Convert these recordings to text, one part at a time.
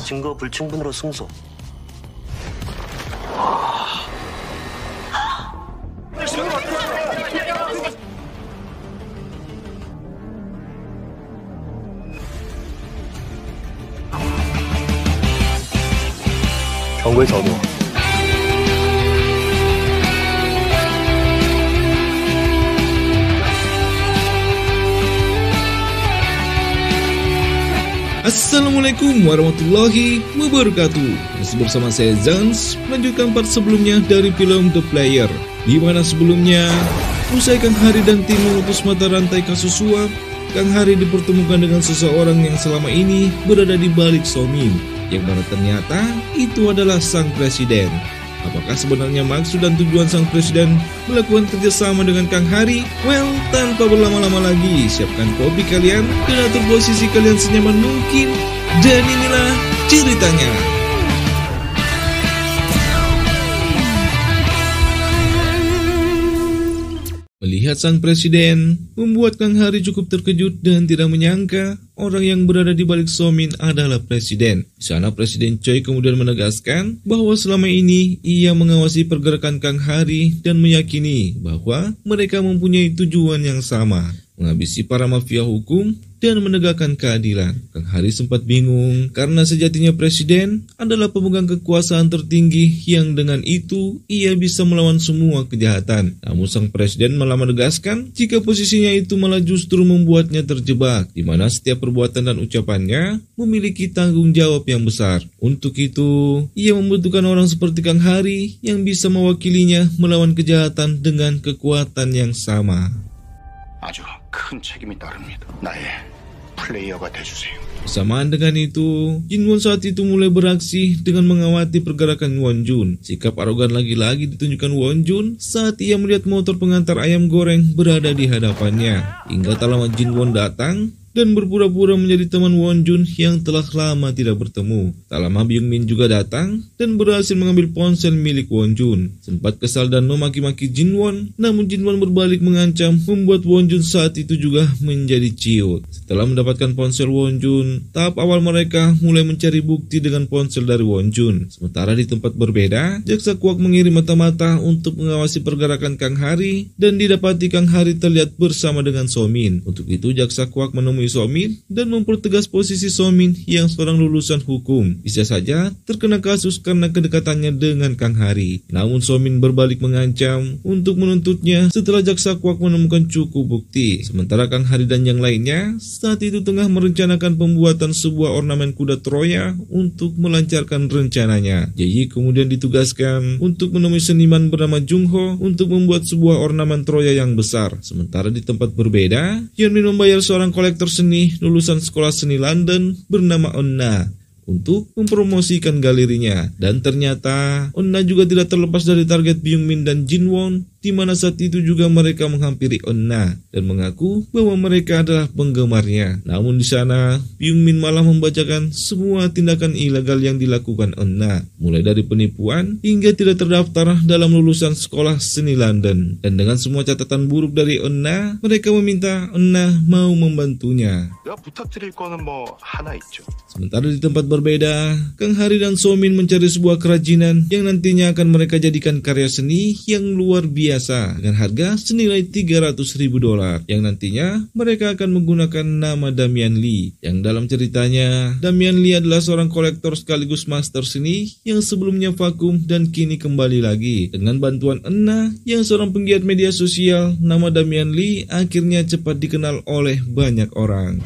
증거 불충분으로 승소. 경고에서 어두워. Assalamualaikum warahmatullahi wabarakatuh. Masih bersama saya Zans, melanjutkan part sebelumnya dari film The Player, di mana sebelumnya usai Kang Hari dan tim memutus mata rantai kasus suap, Kang Hari dipertemukan dengan seseorang yang selama ini berada di balik Somin, yang mana ternyata itu adalah sang presiden. Apakah sebenarnya maksud dan tujuan sang presiden melakukan kerjasama dengan Kang Hari? Well, tanpa berlama-lama lagi, siapkan kopi kalian dan atur posisi kalian senyaman mungkin. Dan inilah ceritanya. Melihat sang presiden, membuat Kang Hari cukup terkejut dan tidak menyangka orang yang berada di balik Somin adalah presiden. Di sana Presiden Choi kemudian menegaskan bahwa selama ini ia mengawasi pergerakan Kang Hari dan meyakini bahwa mereka mempunyai tujuan yang sama, menghabisi para mafia hukum dan menegakkan keadilan. Kang Hari sempat bingung karena sejatinya presiden adalah pemegang kekuasaan tertinggi yang dengan itu ia bisa melawan semua kejahatan. Namun sang presiden malah menegaskan jika posisinya itu malah justru membuatnya terjebak, di mana setiap perbuatan dan ucapannya memiliki tanggung jawab yang besar. Untuk itu, ia membutuhkan orang seperti Kang Hari yang bisa mewakilinya melawan kejahatan dengan kekuatan yang sama. 아주 큰 책임이 따릅니다. 나의 플레이어가 돼주세요. Bersamaan dengan itu, Jinwon saat itu mulai beraksi dengan mengawati pergerakan Wonjun. Sikap arogan lagi-lagi ditunjukkan Wonjun saat ia melihat motor pengantar ayam goreng berada di hadapannya. Hingga tak lama Jinwon datang dan berpura-pura menjadi teman Wonjun yang telah lama tidak bertemu. Tak lama Byungmin juga datang dan berhasil mengambil ponsel milik Wonjun. Sempat kesal dan memaki-maki Jinwon, namun Jinwon berbalik mengancam, membuat Wonjun saat itu juga menjadi ciut. Setelah mendapatkan ponsel Wonjun, tahap awal mereka mulai mencari bukti dengan ponsel dari Wonjun. Sementara di tempat berbeda, Jaksa Kuak mengirim mata-mata untuk mengawasi pergerakan Kang Hari dan didapati Kang Hari terlihat bersama dengan Somin. Untuk itu Jaksa Kuak menemui Somin dan mempertegas posisi Somin yang seorang lulusan hukum bisa saja terkena kasus karena kedekatannya dengan Kang Hari. Namun Somin berbalik mengancam untuk menuntutnya setelah Jaksa Kuak menemukan cukup bukti. Sementara Kang Hari dan yang lainnya saat itu tengah merencanakan pembuatan sebuah ornamen kuda Troya untuk melancarkan rencananya. Jae kemudian ditugaskan untuk menemui seniman bernama Jungho untuk membuat sebuah ornamen Troya yang besar. Sementara di tempat berbeda, Hyunmin membayar seorang kolektor seni lulusan sekolah seni London bernama Onna untuk mempromosikan galerinya. Dan ternyata Onna juga tidak terlepas dari target Byungmin dan Jinwon, di mana saat itu juga mereka menghampiri Onna dan mengaku bahwa mereka adalah penggemarnya. Namun di sana Byungmin malah membacakan semua tindakan ilegal yang dilakukan Onna, mulai dari penipuan hingga tidak terdaftar dalam lulusan sekolah seni London. Dan dengan semua catatan buruk dari Onna, mereka meminta Onna mau membantunya. 내가 부탁드릴 거는 뭐 하나 있죠. Sementara di tempat berbeda, Kang Hari dan Somin mencari sebuah kerajinan yang nantinya akan mereka jadikan karya seni yang luar biasa dengan harga senilai $300.000 yang nantinya mereka akan menggunakan nama Damian Lee. Yang dalam ceritanya, Damian Lee adalah seorang kolektor sekaligus master seni yang sebelumnya vakum dan kini kembali lagi. Dengan bantuan Enna yang seorang penggiat media sosial, nama Damian Lee akhirnya cepat dikenal oleh banyak orang.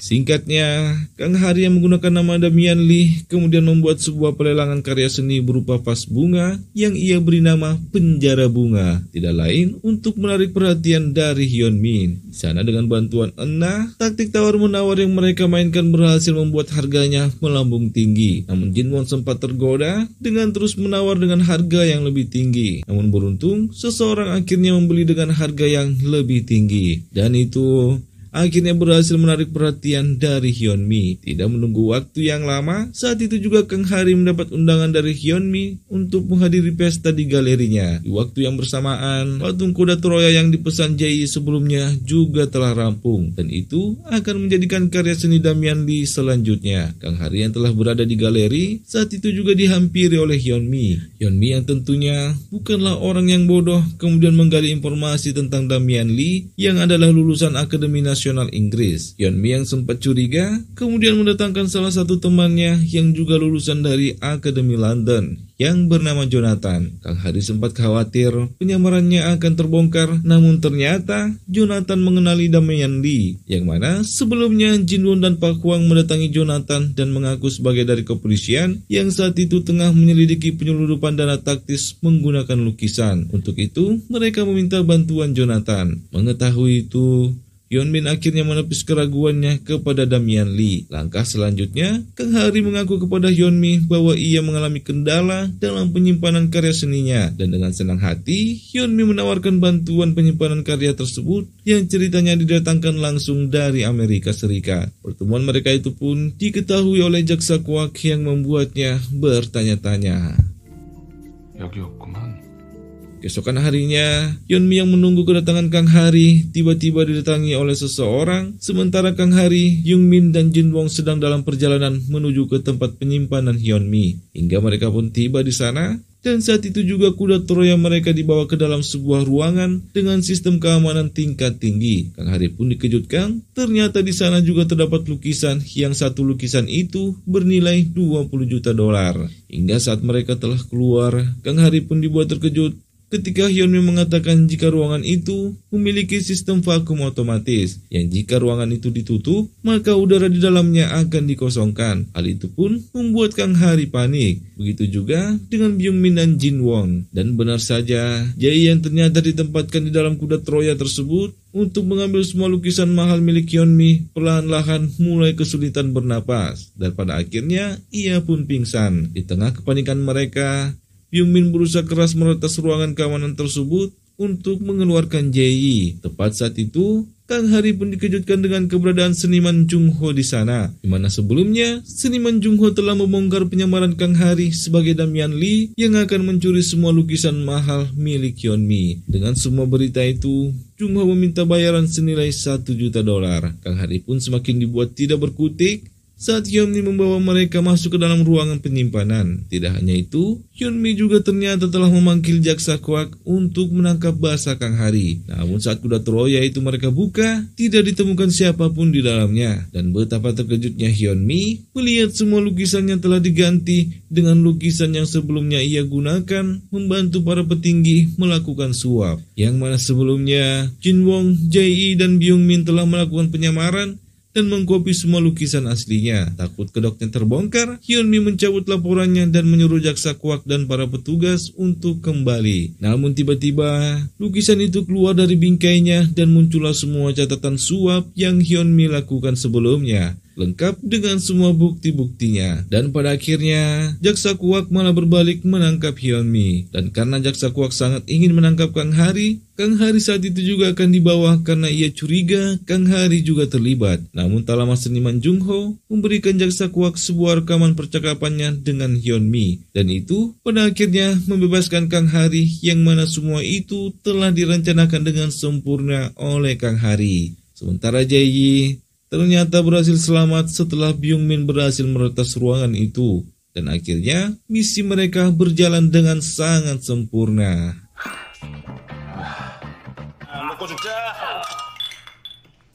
Singkatnya, Kang Hari yang menggunakan nama Damian Lee kemudian membuat sebuah pelelangan karya seni berupa vas bunga yang ia beri nama Penjara Bunga, tidak lain untuk menarik perhatian dari Hyunmin. Di sana dengan bantuan Enna, taktik tawar-menawar yang mereka mainkan berhasil membuat harganya melambung tinggi. Namun Jinwon sempat tergoda dengan terus menawar dengan harga yang lebih tinggi. Namun beruntung, seseorang akhirnya membeli dengan harga yang lebih tinggi. Dan itu akhirnya berhasil menarik perhatian dari Hyunmi. Tidak menunggu waktu yang lama, saat itu juga Kang Hari mendapat undangan dari Hyunmi untuk menghadiri pesta di galerinya. Di waktu yang bersamaan, patung kuda Troya yang dipesan Jae sebelumnya juga telah rampung, dan itu akan menjadikan karya seni Damian Lee selanjutnya. Kang Hari yang telah berada di galeri saat itu juga dihampiri oleh Hyunmi. Hyunmi yang tentunya bukanlah orang yang bodoh kemudian menggali informasi tentang Damian Lee yang adalah lulusan Akademi Nasional Inggris. Hyunmi yang sempat curiga kemudian mendatangkan salah satu temannya yang juga lulusan dari Akademi London yang bernama Jonathan. Kang Hari sempat khawatir penyamarannya akan terbongkar, namun ternyata Jonathan mengenali Damian Lee, yang mana sebelumnya Jin Won dan Park Hwang mendatangi Jonathan dan mengaku sebagai dari kepolisian yang saat itu tengah menyelidiki penyelundupan dana taktis menggunakan lukisan. Untuk itu, mereka meminta bantuan Jonathan. Mengetahui itu, Hyunmin akhirnya menepis keraguannya kepada Damian Lee. Langkah selanjutnya, Kang Hari mengaku kepada Hyunmi bahwa ia mengalami kendala dalam penyimpanan karya seninya, dan dengan senang hati, Hyunmi menawarkan bantuan penyimpanan karya tersebut yang ceritanya didatangkan langsung dari Amerika Serikat. Pertemuan mereka itu pun diketahui oleh jaksa Kwak yang membuatnya bertanya-tanya. 여기였구만. Keesokan harinya, Hyunmi yang menunggu kedatangan Kang Hari tiba-tiba didatangi oleh seseorang, sementara Kang Hari, Youngmin, dan Jin Won sedang dalam perjalanan menuju ke tempat penyimpanan Hyunmi. Hingga mereka pun tiba di sana, dan saat itu juga kuda Troya mereka dibawa ke dalam sebuah ruangan dengan sistem keamanan tingkat tinggi. Kang Hari pun dikejutkan, ternyata di sana juga terdapat lukisan yang satu lukisan itu bernilai 20 juta dolar. Hingga saat mereka telah keluar, Kang Hari pun dibuat terkejut ketika Hyunmi mengatakan jika ruangan itu memiliki sistem vakum otomatis, yang jika ruangan itu ditutup, maka udara di dalamnya akan dikosongkan. Hal itu pun membuat Kang Hari panik. Begitu juga dengan Byung-min dan Jin Won. Dan benar saja, Jae yang ternyata ditempatkan di dalam kuda Troya tersebut untuk mengambil semua lukisan mahal milik Hyunmi perlahan-lahan mulai kesulitan bernapas. Dan pada akhirnya, ia pun pingsan. Di tengah kepanikan mereka, Byung-min berusaha keras meretas ruangan keamanan tersebut untuk mengeluarkan Jae. Tepat saat itu, Kang Hari pun dikejutkan dengan keberadaan seniman Jung Ho di sana, di mana sebelumnya seniman Jung Ho telah membongkar penyamaran Kang Hari sebagai Damian Lee yang akan mencuri semua lukisan mahal milik Hyunmi. Dengan semua berita itu, Jung Ho meminta bayaran senilai 1 juta dolar. Kang Hari pun semakin dibuat tidak berkutik saat Hyunmi membawa mereka masuk ke dalam ruangan penyimpanan. Tidak hanya itu, Hyunmi juga ternyata telah memanggil jaksa Kwak untuk menangkap basah Kang Hari. Namun saat kuda Troya itu mereka buka, tidak ditemukan siapapun di dalamnya. Dan betapa terkejutnya Hyunmi melihat semua lukisannya telah diganti dengan lukisan yang sebelumnya ia gunakan membantu para petinggi melakukan suap. Yang mana sebelumnya Jin Won, Jae dan Byung-min telah melakukan penyamaran dan mengkopi semua lukisan aslinya. Takut kedoknya terbongkar, Hyunmi mencabut laporannya dan menyuruh jaksa Kwak dan para petugas untuk kembali. Namun tiba-tiba, lukisan itu keluar dari bingkainya dan muncullah semua catatan suap yang Hyunmi lakukan sebelumnya, lengkap dengan semua bukti-buktinya. Dan pada akhirnya, jaksa Kwak malah berbalik menangkap Hyunmi. Dan karena jaksa Kwak sangat ingin menangkap Kang Hari saat itu juga akan dibawa karena ia curiga Kang Hari juga terlibat. Namun tak lama seniman Jung Ho memberikan jaksa Kwak sebuah rekaman percakapannya dengan Hyunmi. Dan itu pada akhirnya membebaskan Kang Hari, yang mana semua itu telah direncanakan dengan sempurna oleh Kang Hari. Sementara Jae ternyata berhasil selamat setelah Byung-min berhasil meretas ruangan itu. Dan akhirnya misi mereka berjalan dengan sangat sempurna.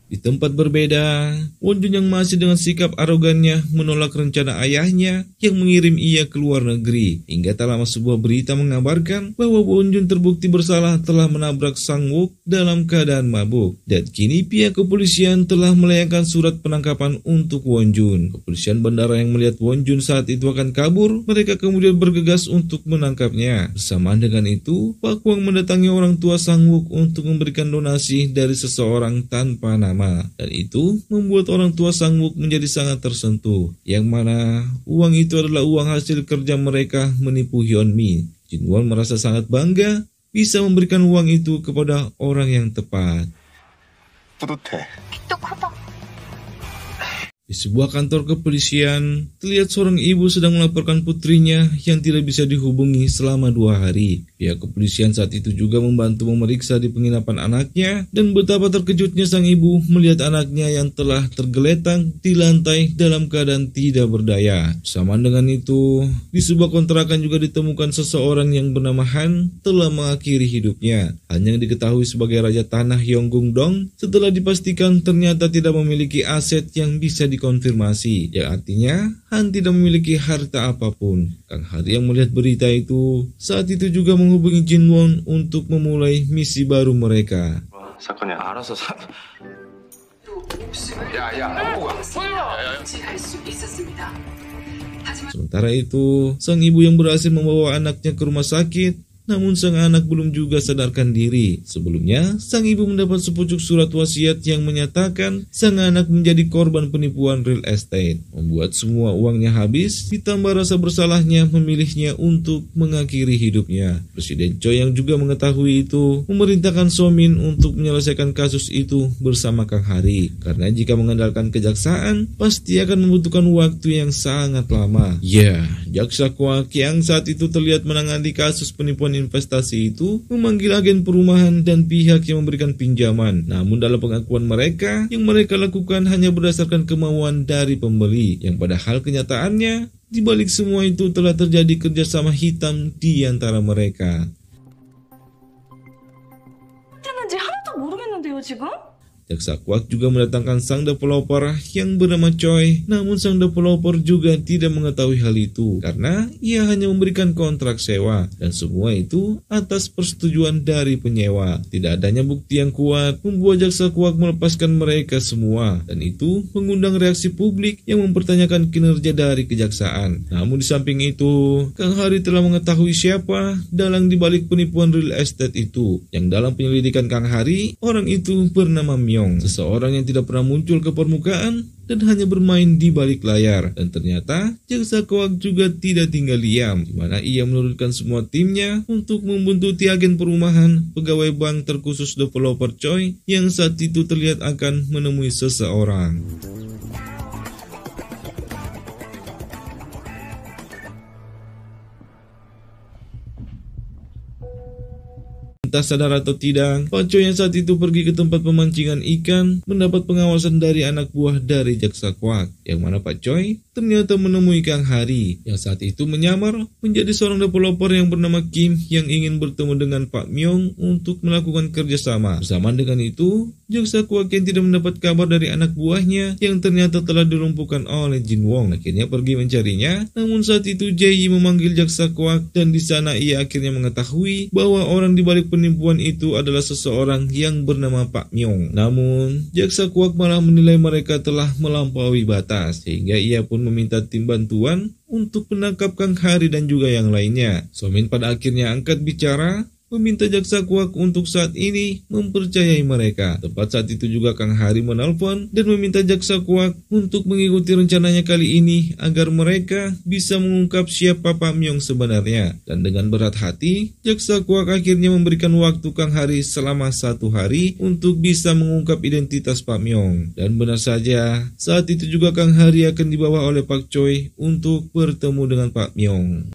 Di tempat berbeda, Won Jun yang masih dengan sikap arogannya menolak rencana ayahnya yang mengirim ia ke luar negeri. Hingga tak lama sebuah berita mengabarkan bahwa Won Jun terbukti bersalah telah menabrak Sang Wook dalam keadaan mabuk. Dan kini pihak kepolisian telah melayangkan surat penangkapan untuk Won Jun. Kepolisian bandara yang melihat Won Jun saat itu akan kabur, mereka kemudian bergegas untuk menangkapnya. Bersamaan dengan itu, Park Hwang mendatangi orang tua Sang Wook untuk memberikan donasi dari seseorang tanpa nama. Dan itu membuat orang tua Sang Wook menjadi sangat tersentuh, yang mana uang itu adalah uang hasil kerja mereka menipu Hyunmi. Jin Won merasa sangat bangga bisa memberikan uang itu kepada orang yang tepat. 뿌듯해. 또 Di sebuah kantor kepolisian, terlihat seorang ibu sedang melaporkan putrinya yang tidak bisa dihubungi selama 2 hari. Pihak kepolisian saat itu juga membantu memeriksa di penginapan anaknya, dan betapa terkejutnya sang ibu melihat anaknya yang telah tergeletak di lantai dalam keadaan tidak berdaya. Bersamaan dengan itu, di sebuah kontrakan juga ditemukan seseorang yang bernama Han telah mengakhiri hidupnya. Han yang diketahui sebagai Raja Tanah Yonggung Dong setelah dipastikan ternyata tidak memiliki aset yang bisa dikonfirmasi, yang artinya Han tidak memiliki harta apapun. Kang Hari yang melihat berita itu saat itu juga menghubungi Jin Won untuk memulai misi baru mereka. 사건이 알아서 사. Sementara itu, sang ibu yang berhasil membawa anaknya ke rumah sakit, namun sang anak belum juga sadarkan diri. Sebelumnya, sang ibu mendapat sepucuk surat wasiat yang menyatakan sang anak menjadi korban penipuan real estate, membuat semua uangnya habis, ditambah rasa bersalahnya memilihnya untuk mengakhiri hidupnya. Presiden Choi yang juga mengetahui itu, memerintahkan Somin untuk menyelesaikan kasus itu bersama Kang Hari, karena jika mengandalkan kejaksaan, pasti akan membutuhkan waktu yang sangat lama. Ya, jaksa Kwak yang saat itu terlihat menangani kasus penipuan investasi itu memanggil agen perumahan dan pihak yang memberikan pinjaman. Namun dalam pengakuan mereka, yang mereka lakukan hanya berdasarkan kemauan dari pembeli, yang padahal kenyataannya di balik semua itu telah terjadi kerjasama hitam di antara mereka. Jaksa Kwak juga mendatangkan sang developer yang bernama Choi, namun sang developer juga tidak mengetahui hal itu karena ia hanya memberikan kontrak sewa, dan semua itu atas persetujuan dari penyewa. Tidak adanya bukti yang kuat membuat Jaksa Kwak melepaskan mereka semua, dan itu mengundang reaksi publik yang mempertanyakan kinerja dari kejaksaan. Namun di samping itu, Kang Hari telah mengetahui siapa dalang di balik penipuan real estate itu, yang dalam penyelidikan Kang Hari, orang itu bernama seseorang yang tidak pernah muncul ke permukaan dan hanya bermain di balik layar. Dan ternyata Jaksa Kwak juga tidak tinggal diam, di mana ia menurunkan semua timnya untuk membuntuti agen perumahan, pegawai bank terkhusus developer Choi yang saat itu terlihat akan menemui seseorang. Entah sadar atau tidak, Pak Choi yang saat itu pergi ke tempat pemancingan ikan mendapat pengawasan dari anak buah dari Jaksa Kwak, yang mana Pak Choi ternyata menemui Kang Hari yang saat itu menyamar menjadi seorang developer yang bernama Kim yang ingin bertemu dengan Pak Myong untuk melakukan kerjasama. Bersamaan dengan itu, Jaksa Kwak yang tidak mendapat kabar dari anak buahnya yang ternyata telah dilumpuhkan oleh Jin Wong akhirnya pergi mencarinya. Namun saat itu Jae memanggil Jaksa Kwak, dan di sana ia akhirnya mengetahui bahwa orang di balik penipuan itu adalah seseorang yang bernama Pak Myong. Namun Jaksa Kwak malah menilai mereka telah melampaui batas, sehingga ia pun meminta tim bantuan untuk menangkap Kang Hari dan juga yang lainnya. Somin pada akhirnya angkat bicara, meminta Jaksa Kwak untuk saat ini mempercayai mereka. Tepat saat itu juga Kang Hari menelpon dan meminta Jaksa Kwak untuk mengikuti rencananya kali ini agar mereka bisa mengungkap siapa Pak Myong sebenarnya. Dan dengan berat hati, Jaksa Kwak akhirnya memberikan waktu Kang Hari selama 1 hari untuk bisa mengungkap identitas Pak Myong. Dan benar saja, saat itu juga Kang Hari akan dibawa oleh Pak Choi untuk bertemu dengan Pak Myong.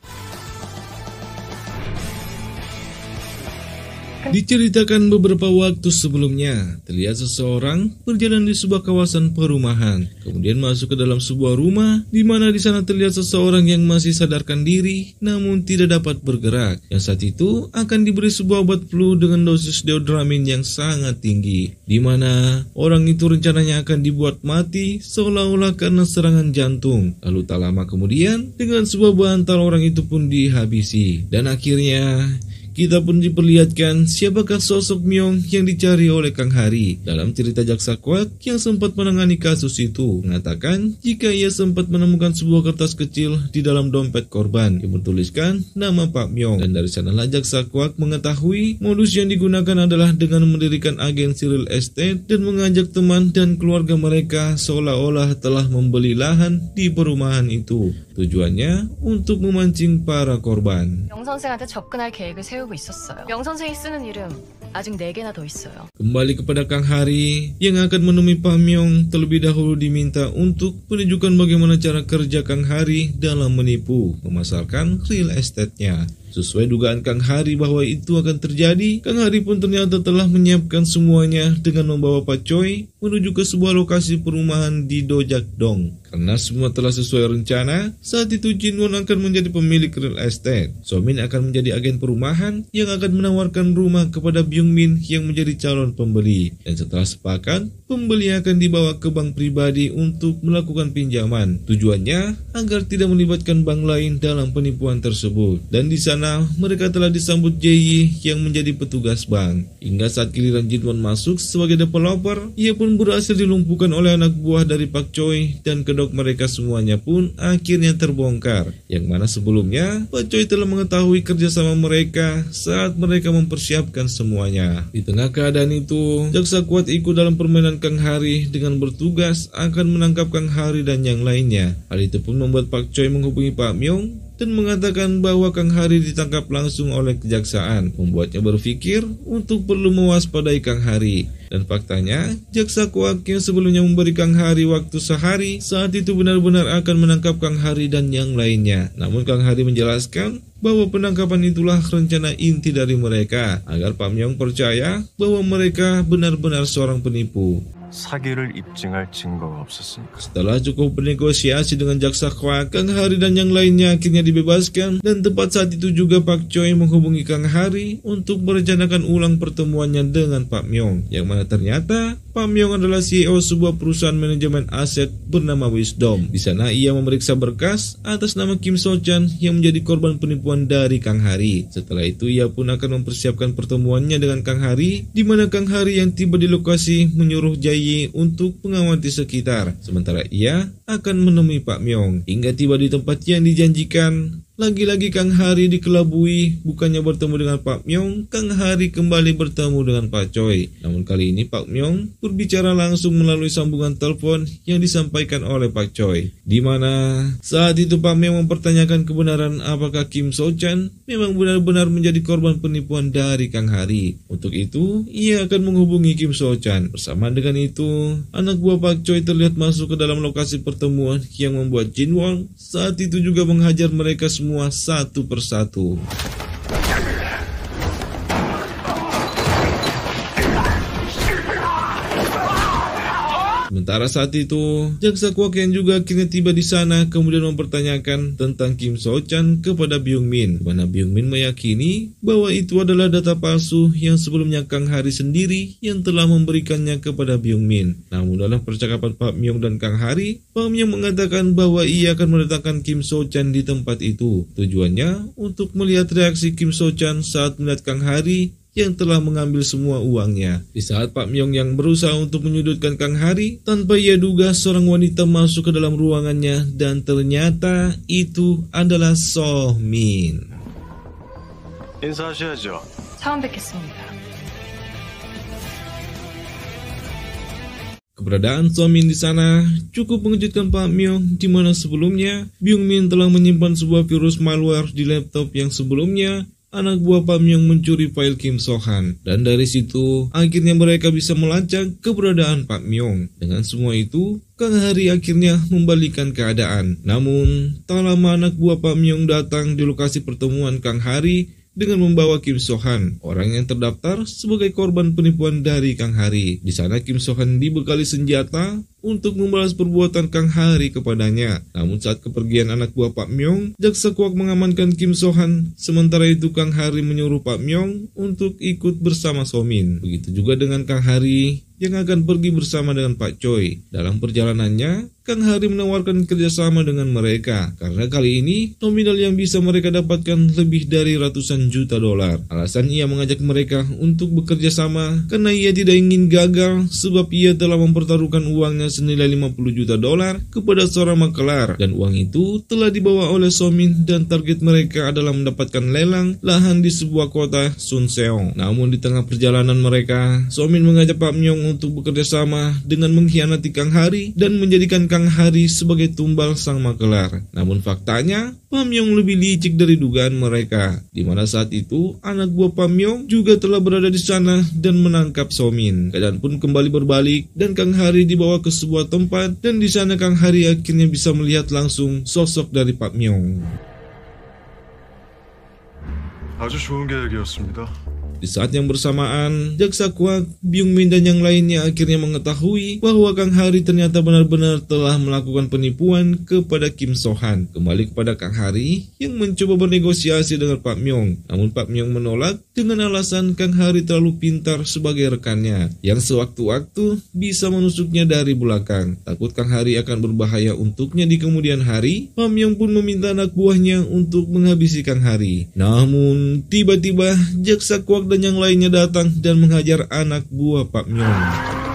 Diceritakan beberapa waktu sebelumnya, terlihat seseorang berjalan di sebuah kawasan perumahan, kemudian masuk ke dalam sebuah rumah, di mana di sana terlihat seseorang yang masih sadarkan diri, namun tidak dapat bergerak, yang saat itu akan diberi sebuah obat flu dengan dosis deodramin yang sangat tinggi, di mana orang itu rencananya akan dibuat mati seolah-olah karena serangan jantung. Lalu tak lama kemudian, dengan sebuah bantal orang itu pun dihabisi, dan akhirnya kita pun diperlihatkan siapakah sosok Myong yang dicari oleh Kang Hari. Dalam cerita Jaksa Kwak yang sempat menangani kasus itu, mengatakan jika ia sempat menemukan sebuah kertas kecil di dalam dompet korban yang bertuliskan nama Pak Myong. Dan dari sanalah Jaksa Kwak mengetahui modus yang digunakan adalah dengan mendirikan agensi real estate dan mengajak teman dan keluarga mereka seolah-olah telah membeli lahan di perumahan itu. Tujuannya untuk memancing para korban. 명 선생한테 접근할 계획을 세우고 있었어요. 명 선생이 쓰는 이름 아직 4개나 더 있어요. Kembali kepada Kang Hari yang akan menemui Pak Myong, terlebih dahulu diminta untuk menunjukkan bagaimana cara kerja Kang Hari dalam menipu, memasarkan real estate-nya. Sesuai dugaan Kang Hari bahwa itu akan terjadi, Kang Hari pun ternyata telah menyiapkan semuanya dengan membawa Pak Choi menuju ke sebuah lokasi perumahan di Dojak Dong. Karena semua telah sesuai rencana, saat itu Jin Won akan menjadi pemilik real estate. So Min akan menjadi agen perumahan yang akan menawarkan rumah kepada Byung Min yang menjadi calon pembeli. Dan setelah sepakat, pembeli akan dibawa ke bank pribadi untuk melakukan pinjaman. Tujuannya agar tidak melibatkan bank lain dalam penipuan tersebut. Dan di sana mereka telah disambut Jae yang menjadi petugas bank. Hingga saat giliran Jin Won masuk sebagai developer, ia pun berhasil dilumpuhkan oleh anak buah dari Pak Choi dan kedok mereka semuanya pun akhirnya terbongkar. Yang mana sebelumnya Pak Choi telah mengetahui kerjasama mereka saat mereka mempersiapkan semuanya. Di tengah keadaan itu, jaksa kuat ikut dalam permainan Kang Hari dengan bertugas akan menangkap Kang Hari dan yang lainnya. Hal itu pun membuat Pak Choi menghubungi Pak Myong dan mengatakan bahwa Kang Hari ditangkap langsung oleh kejaksaan, membuatnya berpikir untuk perlu mewaspadai Kang Hari. Dan faktanya, jaksa kuat yang sebelumnya memberi Kang Hari waktu sehari, saat itu benar-benar akan menangkap Kang Hari dan yang lainnya. Namun Kang Hari menjelaskan bahwa penangkapan itulah rencana inti dari mereka, agar Pak Myong percaya bahwa mereka benar-benar seorang penipu. 사기를 입증할 증거가 없었으니까. Setelah cukup bernegosiasi dengan jaksa kuat, Kang Hari dan yang lainnya akhirnya dibebaskan, dan tepat saat itu juga Pak Choi menghubungi Kang Hari untuk merencanakan ulang pertemuannya dengan Pak Myong, yang mana ternyata Pak Myong adalah CEO sebuah perusahaan manajemen aset bernama Wisdom. Di sana ia memeriksa berkas atas nama Kim So-chan yang menjadi korban penipuan dari Kang Hari. Setelah itu ia pun akan mempersiapkan pertemuannya dengan Kang Hari, di mana Kang Hari yang tiba di lokasi menyuruh Jae untuk mengamati sekitar, sementara ia akan menemui Pak Myong. Hingga tiba di tempat yang dijanjikan, lagi-lagi Kang Hari dikelabui. Bukannya bertemu dengan Pak Myong, Kang Hari kembali bertemu dengan Pak Choi. Namun kali ini Pak Myong berbicara langsung melalui sambungan telepon yang disampaikan oleh Pak Choi, di mana saat itu Pak Myong mempertanyakan kebenaran apakah Kim So-chan memang benar-benar menjadi korban penipuan dari Kang Hari. Untuk itu, ia akan menghubungi Kim So-chan. Bersama dengan itu, anak buah Pak Choi terlihat masuk ke dalam lokasi pertemuan yang membuat Jin Won saat itu juga menghajar mereka semua satu persatu. Sementara saat itu, jaksa kuat yang juga akhirnya tiba di sana kemudian mempertanyakan tentang Kim So-chan kepada Byung Min, di mana Byung Min meyakini bahwa itu adalah data palsu yang sebelumnya Kang Hari sendiri yang telah memberikannya kepada Byung Min. Namun dalam percakapan Pak Myong dan Kang Hari, Pak Myong mengatakan bahwa ia akan mendatangkan Kim So-chan di tempat itu. Tujuannya untuk melihat reaksi Kim So-chan saat melihat Kang Hari yang telah mengambil semua uangnya. Di saat Pak Myong yang berusaha untuk menyudutkan Kang Hari, tanpa ia duga seorang wanita masuk ke dalam ruangannya dan ternyata itu adalah So Min. 인사하셔야죠. 처음 뵙겠습니다. Keberadaan So Min di sana cukup mengejutkan Pak Myong, di mana sebelumnya Byung Min telah menyimpan sebuah virus malware di laptop yang sebelumnya anak buah Pak Myong mencuri file Kim So-han, dan dari situ akhirnya mereka bisa melacak keberadaan Pak Myong. Dengan semua itu, Kang Hari akhirnya membalikan keadaan. Namun, tak lama anak buah Pak Myong datang di lokasi pertemuan Kang Hari dengan membawa Kim So-han, orang yang terdaftar sebagai korban penipuan dari Kang Hari. Di sana Kim So-han dibekali senjata untuk membalas perbuatan Kang Hari kepadanya. Namun saat kepergian anak buah Pak Myong, jaksa kuat mengamankan Kim So-han. Sementara itu Kang Hari menyuruh Pak Myong untuk ikut bersama So Min. Begitu juga dengan Kang Hari yang akan pergi bersama dengan Pak Choi. Dalam perjalanannya, Kang Hari menawarkan kerjasama dengan mereka, karena kali ini nominal yang bisa mereka dapatkan lebih dari ratusan juta dolar. Alasan ia mengajak mereka untuk bekerja sama karena ia tidak ingin gagal, sebab ia telah mempertaruhkan uangnya senilai 50 juta dolar kepada seorang makelar, dan uang itu telah dibawa oleh So Min dan target mereka adalah mendapatkan lelang lahan di sebuah kota Sunseong. Namun di tengah perjalanan mereka, So Min mengajak Pak Myong untuk bekerja sama dengan mengkhianati Kang Hari dan menjadikan Kang Hari sebagai tumbal sang makelar. Namun faktanya, Pamyong lebih licik dari dugaan mereka, di mana saat itu anak buah Pamyong juga telah berada di sana dan menangkap Somin. Keadaan pun kembali berbalik dan Kang Hari dibawa ke sebuah tempat dan di sana Kang Hari akhirnya bisa melihat langsung sosok dari Pamyong. 아주 좋은 계획이었습니다. Di saat yang bersamaan, Jaksa Kwak, Byung Min dan yang lainnya akhirnya mengetahui bahwa Kang Hari ternyata benar-benar telah melakukan penipuan kepada Kim So-han. Kembali kepada Kang Hari yang mencoba bernegosiasi dengan Pak Myong. Namun Pak Myong menolak dengan alasan Kang Hari terlalu pintar sebagai rekannya yang sewaktu-waktu bisa menusuknya dari belakang. Takut Kang Hari akan berbahaya untuknya di kemudian hari, Pak Myong pun meminta anak buahnya untuk menghabisi Kang Hari. Namun tiba-tiba Jaksa Kwak dan yang lainnya datang dan menghajar anak buah Pak Myong.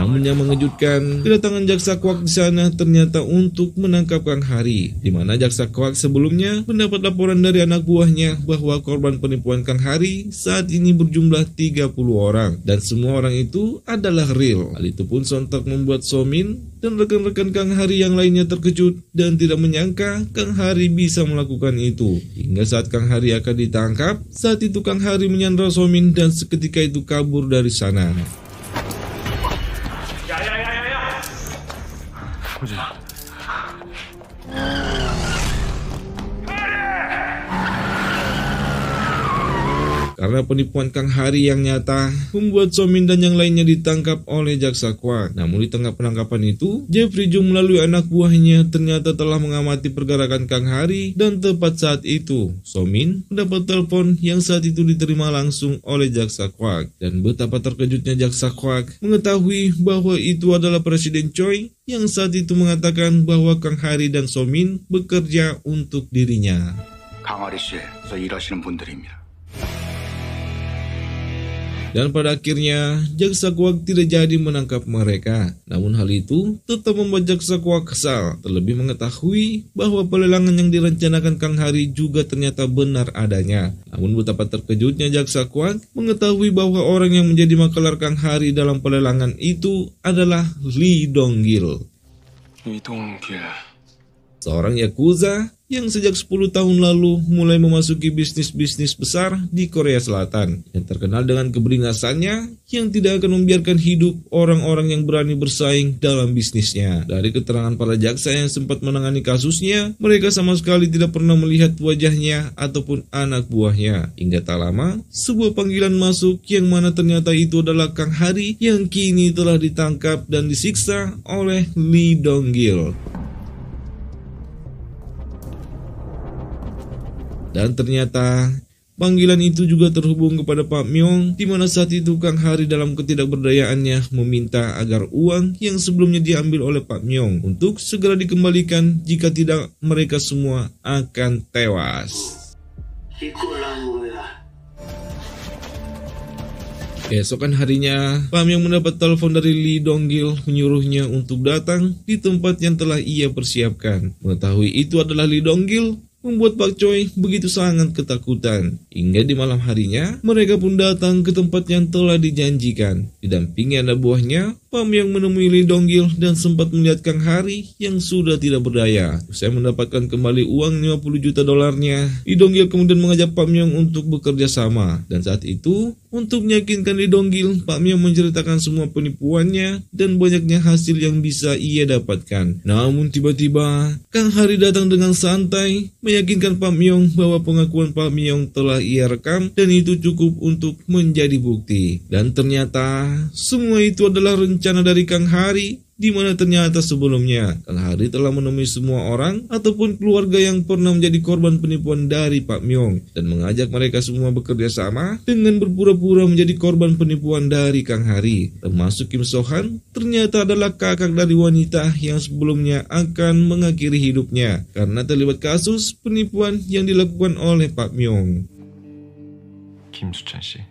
Namun yang mengejutkan, kedatangan Jaksa Kwak di sana ternyata untuk menangkap Kang Hari, di mana Jaksa Kwak sebelumnya mendapat laporan dari anak buahnya bahwa korban penipuan Kang Hari saat ini berjumlah 30 orang dan semua orang itu adalah real. Hal itu pun sontak membuat Somin dan rekan-rekan Kang Hari yang lainnya terkejut dan tidak menyangka Kang Hari bisa melakukan itu. Hingga saat Kang Hari akan ditangkap, saat itu Kang Hari menyandra Somin dan seketika itu kabur dari sana. 호진, Karena penipuan Kang Hari yang nyata membuat Somin dan yang lainnya ditangkap oleh Jaksa Kwak. Namun di tengah penangkapan itu, Jeffrey Jung melalui anak buahnya ternyata telah mengamati pergerakan Kang Hari dan tepat saat itu Somin mendapat telepon yang saat itu diterima langsung oleh Jaksa Kwak. Dan betapa terkejutnya Jaksa Kwak mengetahui bahwa itu adalah Presiden Choi yang saat itu mengatakan bahwa Kang Hari dan Somin bekerja untuk dirinya. 강아리 씨에서 일하시는 분들입니다. Dan pada akhirnya, Jaksa Kwak tidak jadi menangkap mereka. Namun hal itu tetap membuat Jaksa Kwak kesal, terlebih mengetahui bahwa pelelangan yang direncanakan Kang Hari juga ternyata benar adanya. Namun betapa terkejutnya Jaksa Kwak mengetahui bahwa orang yang menjadi makelar Kang Hari dalam pelelangan itu adalah Lee Dong-gil, 이동길. seorang Yakuza yang sejak 10 tahun lalu mulai memasuki bisnis-bisnis besar di Korea Selatan, yang terkenal dengan keberingasannya yang tidak akan membiarkan hidup orang-orang yang berani bersaing dalam bisnisnya. Dari keterangan para jaksa yang sempat menangani kasusnya, mereka sama sekali tidak pernah melihat wajahnya ataupun anak buahnya. Hingga tak lama, sebuah panggilan masuk yang mana ternyata itu adalah Kang Hari yang kini telah ditangkap dan disiksa oleh Lee Dong-gil. Dan ternyata panggilan itu juga terhubung kepada Pak Myong, di mana saat itu Kang Hari dalam ketidakberdayaannya meminta agar uang yang sebelumnya diambil oleh Pak Myong untuk segera dikembalikan, jika tidak mereka semua akan tewas. Keesokan harinya, Pak Myong mendapat telepon dari Lee Dong-gil menyuruhnya untuk datang di tempat yang telah ia persiapkan. Mengetahui itu adalah Lee Dong-gil membuat Pak Choi begitu sangat ketakutan. Hingga di malam harinya, mereka pun datang ke tempat yang telah dijanjikan. Didampingi anak buahnya, Pak Myong menemui Lee Dong-gil dan sempat melihat Kang Hari yang sudah tidak berdaya. Usai mendapatkan kembali uang 50 juta dolarnya, Lee Dong-gil kemudian mengajak Pak Myong untuk bekerja sama. Dan saat itu, untuk meyakinkan Lee Dong-gil, Pak Myong menceritakan semua penipuannya dan banyaknya hasil yang bisa ia dapatkan. Namun tiba-tiba, Kang Hari datang dengan santai, meyakinkan Pak Myong bahwa pengakuan Pak Myong telah ia rekam dan itu cukup untuk menjadi bukti. Dan ternyata semua itu adalah rencana dari Kang Hari, di mana ternyata sebelumnya Kang Hari telah menemui semua orang ataupun keluarga yang pernah menjadi korban penipuan dari Pak Myong dan mengajak mereka semua bekerja sama dengan berpura-pura menjadi korban penipuan dari Kang Hari, termasuk Kim So-han ternyata adalah kakak dari wanita yang sebelumnya akan mengakhiri hidupnya karena terlibat kasus penipuan yang dilakukan oleh Pak Myong. 김수찬 씨.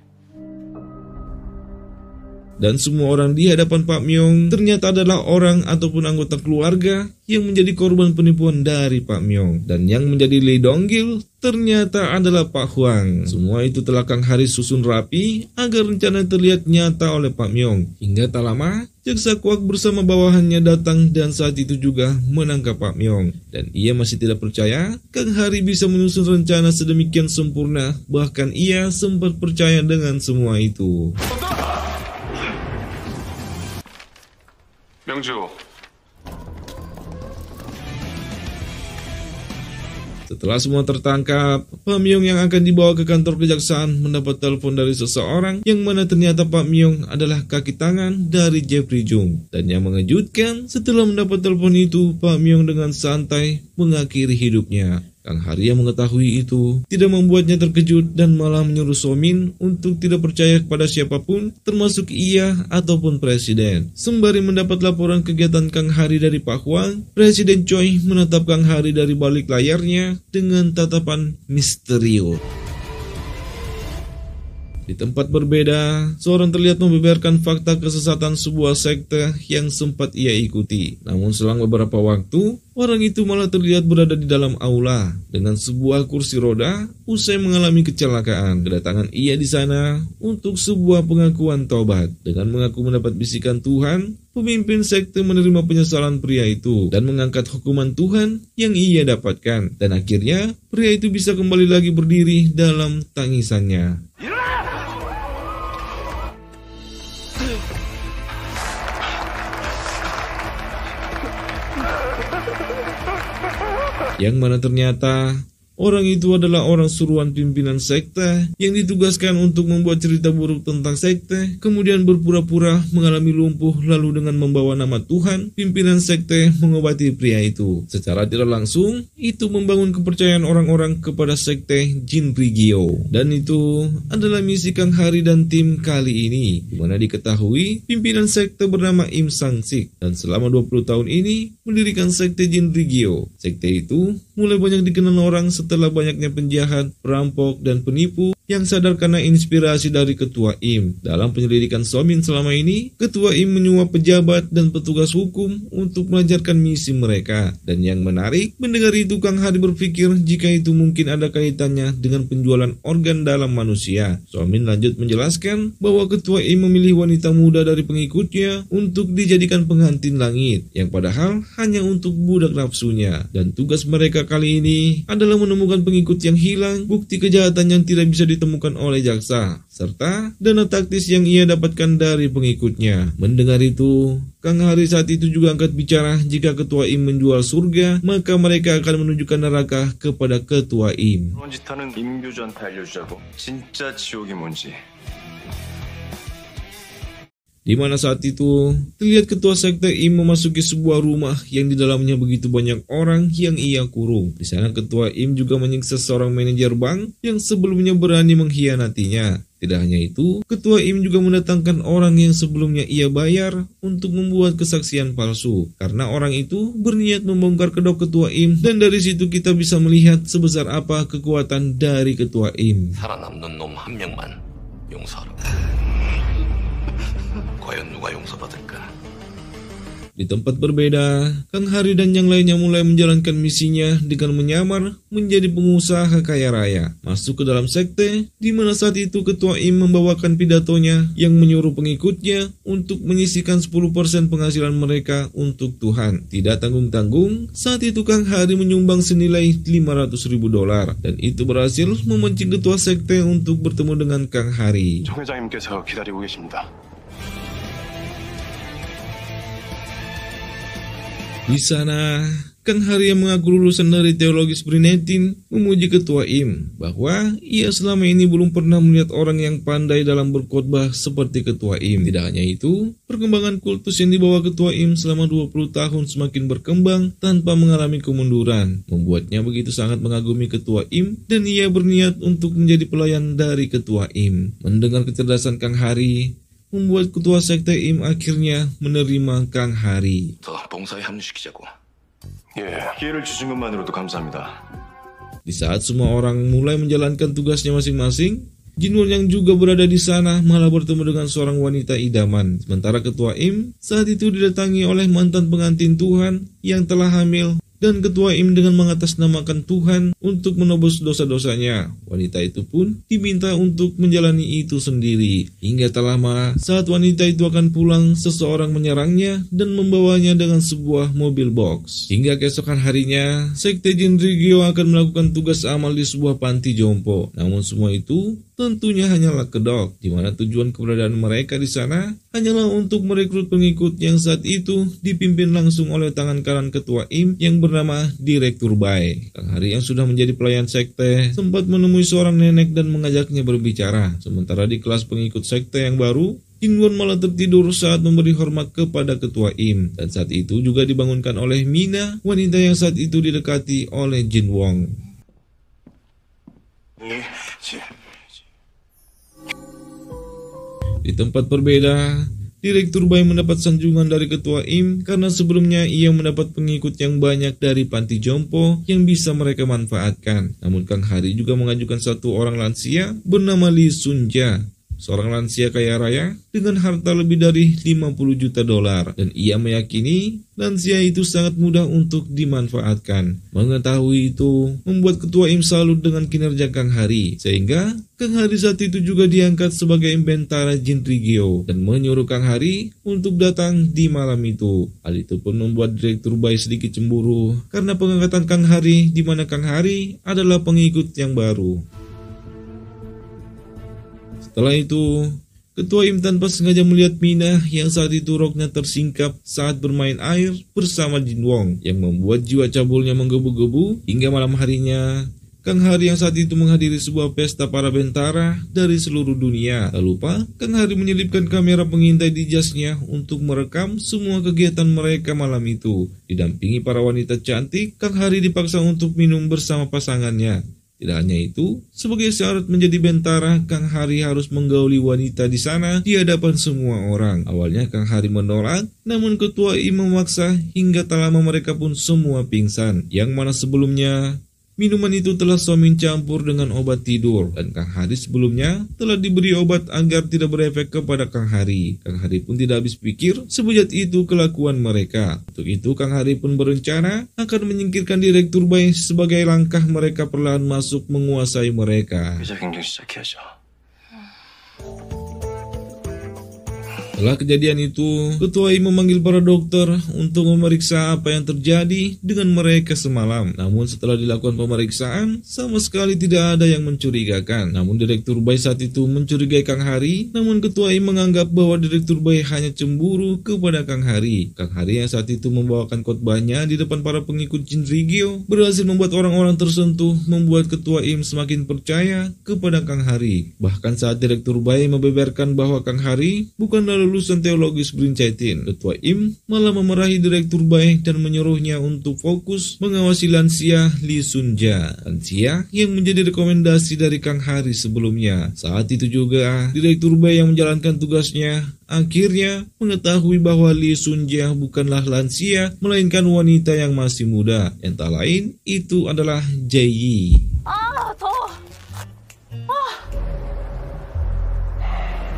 Dan semua orang di hadapan Pak Myong ternyata adalah orang ataupun anggota keluarga yang menjadi korban penipuan dari Pak Myong. Dan yang menjadi Lee Dong-gil ternyata adalah Pak Hwang. Semua itu telah Kang Hari susun rapi agar rencana terlihat nyata oleh Pak Myong. Hingga tak lama, jaksa Kwak bersama bawahannya datang dan saat itu juga menangkap Pak Myong. Dan ia masih tidak percaya Kang Hari bisa menyusun rencana sedemikian sempurna. Bahkan ia sempat percaya dengan semua itu. 명주, Setelah semua tertangkap, Pak Myong yang akan dibawa ke kantor kejaksaan mendapat telepon dari seseorang yang mana ternyata Pak Myong adalah kaki tangan dari Jeffrey Jung. Dan yang mengejutkan, setelah mendapat telepon itu, Pak Myong dengan santai mengakhiri hidupnya. Kang Hari yang mengetahui itu tidak membuatnya terkejut dan malah menyuruh Somin untuk tidak percaya kepada siapapun termasuk ia ataupun presiden. Sembari mendapat laporan kegiatan Kang Hari dari Pak Hwang, Presiden Choi menatap Kang Hari dari balik layarnya dengan tatapan misterius. Di tempat berbeda, seorang terlihat membeberkan fakta kesesatan sebuah sekte yang sempat ia ikuti. Namun selang beberapa waktu, orang itu malah terlihat berada di dalam aula dengan sebuah kursi roda usai mengalami kecelakaan. Kedatangan ia di sana untuk sebuah pengakuan taubat. Dengan mengaku mendapat bisikan Tuhan, pemimpin sekte menerima penyesalan pria itu dan mengangkat hukuman Tuhan yang ia dapatkan. Dan akhirnya, pria itu bisa kembali lagi berdiri dalam tangisannya. Yang mana ternyata orang itu adalah orang suruhan pimpinan sekte yang ditugaskan untuk membuat cerita buruk tentang sekte, kemudian berpura-pura mengalami lumpuh lalu dengan membawa nama Tuhan, pimpinan sekte mengobati pria itu. Secara tidak langsung, itu membangun kepercayaan orang-orang kepada sekte Jinrigyo. Dan itu adalah misi Kang Hari dan tim kali ini, di mana diketahui pimpinan sekte bernama Im Sang-sik dan selama 20 tahun ini mendirikan sekte Jinrigyo. Sekte itu mulai banyak dikenal orang setelah banyaknya penjahat, perampok, dan penipu yang sadar karena inspirasi dari Ketua Im. Dalam penyelidikan Somin selama ini, Ketua Im menyuap pejabat dan petugas hukum untuk melancarkan misi mereka. Dan yang menarik, mendengar itu Kang Hari berpikir jika itu mungkin ada kaitannya dengan penjualan organ dalam manusia. Somin lanjut menjelaskan bahwa Ketua Im memilih wanita muda dari pengikutnya untuk dijadikan pengantin langit, yang padahal hanya untuk budak nafsunya. Dan tugas mereka kali ini adalah menemukan pengikut yang hilang, bukti kejahatan yang tidak bisa ditemukan oleh jaksa, serta dana taktis yang ia dapatkan dari pengikutnya. Mendengar itu, Kang Hari saat itu juga angkat bicara jika Ketua Im menjual surga, maka mereka akan menunjukkan neraka kepada Ketua Im. 그런 짓 하는 임교주한테 알려주자고. 진짜 지옥이 뭔지. Di mana saat itu, terlihat ketua sekte Im memasuki sebuah rumah yang di dalamnya begitu banyak orang yang ia kurung. Di sana ketua Im juga menyiksa seorang manajer bank yang sebelumnya berani mengkhianatinya. Tidak hanya itu, ketua Im juga mendatangkan orang yang sebelumnya ia bayar untuk membuat kesaksian palsu. Karena orang itu berniat membongkar kedok ketua Im, dan dari situ kita bisa melihat sebesar apa kekuatan dari ketua Im. 살아남는 놈 한 명만 용서하라. 과연 누가 용서받을까? Di tempat berbeda, Kang Hari dan yang lainnya mulai menjalankan misinya dengan menyamar menjadi pengusaha kaya raya. Masuk ke dalam sekte, di mana saat itu Ketua Im membawakan pidatonya yang menyuruh pengikutnya untuk menyisihkan 10% penghasilan mereka untuk Tuhan. Tidak tanggung-tanggung, saat itu Kang Hari menyumbang senilai $500.000 dan itu berhasil memancing ketua sekte untuk bertemu dengan Kang Hari. 정 회장님께서 기다리고 계십니다. Di sana, Kang Hari yang mengaku lulusan dari teologi Sprinetin memuji Ketua Im bahwa ia selama ini belum pernah melihat orang yang pandai dalam berkhotbah seperti Ketua Im. Tidak hanya itu, perkembangan kultus yang dibawa Ketua Im selama 20 tahun semakin berkembang tanpa mengalami kemunduran, membuatnya begitu sangat mengagumi Ketua Im dan ia berniat untuk menjadi pelayan dari Ketua Im. Mendengar kecerdasan Kang Hari, membuat ketua sekte Im akhirnya menerima Kang Hari. 더 봉사에 합류시키자고. 예, 기회를 주신 것만으로도 감사합니다. Di saat semua orang mulai menjalankan tugasnya masing-masing, Jinwon yang juga berada di sana malah bertemu dengan seorang wanita idaman. Sementara Ketua Im saat itu didatangi oleh mantan pengantin Tuhan yang telah hamil, dan Ketua Im dengan mengatasnamakan Tuhan untuk menebus dosa-dosanya. Wanita itu pun diminta untuk menjalani itu sendiri. Hingga tak lama saat wanita itu akan pulang, seseorang menyerangnya dan membawanya dengan sebuah mobil box. Hingga keesokan harinya, Sekte Jinrikyo akan melakukan tugas amal di sebuah panti jompo. Namun semua itu tentunya hanyalah kedok, di mana tujuan keberadaan mereka di sana hanyalah untuk merekrut pengikut yang saat itu dipimpin langsung oleh tangan kanan Ketua Im yang bernama Direktur Bai. Kang Hari yang sudah menjadi pelayan sekte sempat menemui seorang nenek dan mengajaknya berbicara. Sementara di kelas pengikut sekte yang baru, Jinwon malah tertidur saat memberi hormat kepada Ketua Im, dan saat itu juga dibangunkan oleh Mina, wanita yang saat itu didekati oleh Jinwon. Di tempat berbeda, Direktur Bai mendapat sanjungan dari Ketua Im karena sebelumnya ia mendapat pengikut yang banyak dari panti jompo yang bisa mereka manfaatkan. Namun Kang Hari juga mengajukan satu orang lansia bernama Lee Sunja, seorang lansia kaya raya dengan harta lebih dari 50 juta dolar, dan ia meyakini lansia itu sangat mudah untuk dimanfaatkan. Mengetahui itu membuat Ketua Im salut dengan kinerja Kang Hari, sehingga Kang Hari saat itu juga diangkat sebagai Bentara Jinrikyo dan menyuruh Kang Hari untuk datang di malam itu. Hal itu pun membuat Direktur Bai sedikit cemburu karena pengangkatan Kang Hari, di mana Kang Hari adalah pengikut yang baru. Setelah itu, Ketua Im tanpa sengaja melihat Mina yang saat itu roknya tersingkap saat bermain air bersama Jinwon, yang membuat jiwa cabulnya menggebu-gebu. Hingga malam harinya, Kang Hari yang saat itu menghadiri sebuah pesta para bentara dari seluruh dunia. Tak lupa, Kang Hari menyelipkan kamera pengintai di jasnya untuk merekam semua kegiatan mereka malam itu. Didampingi para wanita cantik, Kang Hari dipaksa untuk minum bersama pasangannya. Tidak hanya itu, sebagai syarat menjadi bentara, Kang Hari harus menggauli wanita di sana di hadapan semua orang. Awalnya Kang Hari menolak, namun Ketua Im memaksa hingga tak lama mereka pun semua pingsan. Yang mana sebelumnya minuman itu telah Somin campur dengan obat tidur, dan Kang Hari sebelumnya telah diberi obat agar tidak berefek kepada Kang Hari. Kang Hari pun tidak habis pikir sebejat itu kelakuan mereka. Untuk itu Kang Hari pun berencana akan menyingkirkan Direktur Bai sebagai langkah mereka perlahan masuk menguasai mereka. Setelah kejadian itu, Ketua Im memanggil para dokter untuk memeriksa apa yang terjadi dengan mereka semalam. Namun setelah dilakukan pemeriksaan, sama sekali tidak ada yang mencurigakan. Namun Direktur Bai saat itu mencurigai Kang Hari, namun Ketua Im menganggap bahwa Direktur Bai hanya cemburu kepada Kang Hari. Kang Hari yang saat itu membawakan khotbahnya di depan para pengikut Jinrikyo berhasil membuat orang-orang tersentuh, membuat Ketua Im semakin percaya kepada Kang Hari. Bahkan saat Direktur Bai membeberkan bahwa Kang Hari bukanlah lulusan teologis Brinchaitin, Ketua Im malah memarahi Direktur Bai dan menyuruhnya untuk fokus mengawasi lansia Lee Sunja, lansia yang menjadi rekomendasi dari Kang Hari sebelumnya. Saat itu juga Direktur Bai yang menjalankan tugasnya akhirnya mengetahui bahwa Lee Sunja bukanlah lansia melainkan wanita yang masih muda, yang tak lain itu adalah Jae.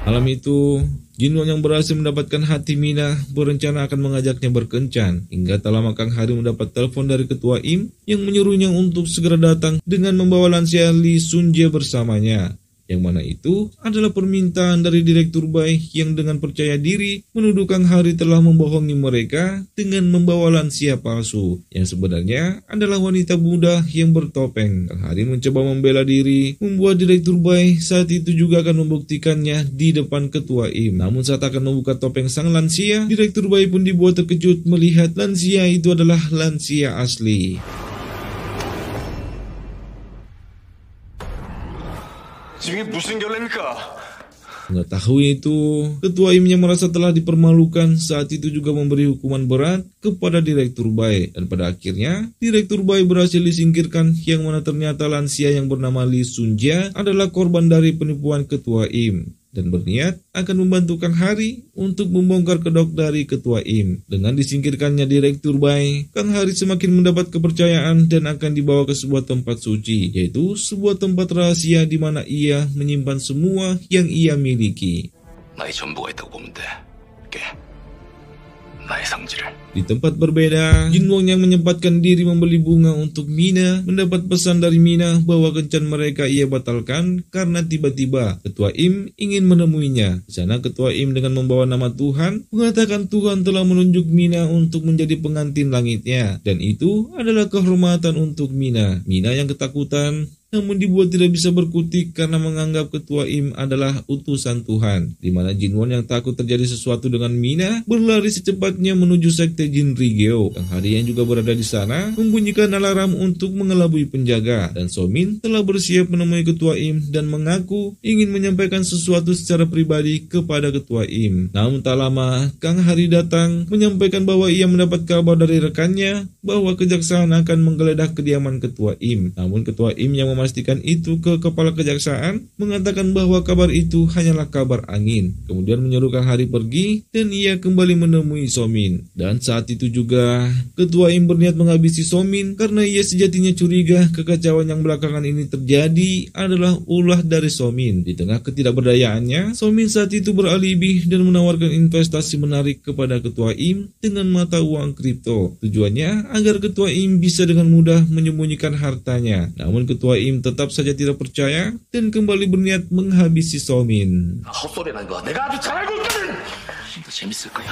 Malam itu, Jinwon yang berhasil mendapatkan hati Mina berencana akan mengajaknya berkencan. Hingga tak lama Kang Hari mendapat telepon dari Ketua Im yang menyuruhnya untuk segera datang dengan membawa lansia Lee Sunja bersamanya. Yang mana itu adalah permintaan dari Direktur Bai yang dengan percaya diri menuduh Kang Hari telah membohongi mereka dengan membawa lansia palsu, yang sebenarnya adalah wanita muda yang bertopeng. Kang Hari mencoba membela diri, membuat Direktur Bai saat itu juga akan membuktikannya di depan Ketua Im. Namun saat akan membuka topeng sang lansia, Direktur Bai pun dibuat terkejut melihat lansia itu adalah lansia asli. 이게 무슨 결례입니까? Mengetahui itu, Ketua Imnya merasa telah dipermalukan, saat itu juga memberi hukuman berat kepada Direktur Bai. Dan pada akhirnya, Direktur Bai berhasil disingkirkan, yang mana ternyata lansia yang bernama Lee Sunja adalah korban dari penipuan Ketua Im. dan berniat akan membantu Kang Hari untuk membongkar kedok dari Ketua IM. Dengan disingkirkannya Direktur Bai, Kang Hari semakin mendapat kepercayaan dan akan dibawa ke sebuah tempat suci, yaitu sebuah tempat rahasia di mana ia menyimpan semua yang ia miliki. 나의 전부가 있다고 보면 돼. 깨. 나의 상지를. Di tempat berbeda, Jinwon yang menyempatkan diri membeli bunga untuk Mina mendapat pesan dari Mina bahwa kencan mereka ia batalkan karena tiba-tiba Ketua IM ingin menemuinya. Di sana Ketua IM dengan membawa nama Tuhan mengatakan Tuhan telah menunjuk Mina untuk menjadi pengantin langitnya, dan itu adalah kehormatan untuk Mina. Mina yang ketakutan namun dibuat tidak bisa berkutik karena menganggap Ketua IM adalah utusan Tuhan, di mana Jinwon yang takut terjadi sesuatu dengan Mina berlari secepatnya menuju sekte Jin Rigeo. Kang Hari yang juga berada di sana membunyikan alarm untuk mengelabui penjaga, dan Somin telah bersiap menemui Ketua IM dan mengaku ingin menyampaikan sesuatu secara pribadi kepada Ketua IM. Namun tak lama Kang Hari datang menyampaikan bahwa ia mendapat kabar dari rekannya bahwa kejaksaan akan menggeledah kediaman Ketua IM. Namun Ketua IM yang memastikan itu ke kepala kejaksaan mengatakan bahwa kabar itu hanyalah kabar angin. Kemudian menyuruh Kang Hari pergi dan ia kembali menemui Somin. Dan saat itu juga Ketua IM berniat menghabisi Somin karena ia sejatinya curiga kekacauan yang belakangan ini terjadi adalah ulah dari Somin. Di tengah ketidakberdayaannya, Somin saat itu beralibi dan menawarkan investasi menarik kepada Ketua IM dengan mata uang kripto. Tujuannya agar Ketua IM bisa dengan mudah menyembunyikan hartanya. Namun Ketua IM tetap saja tidak percaya dan kembali berniat menghabisi Somin. 헛소리라는 거 내가 아주 잘 알고 있거든. 더 재밌을 거야.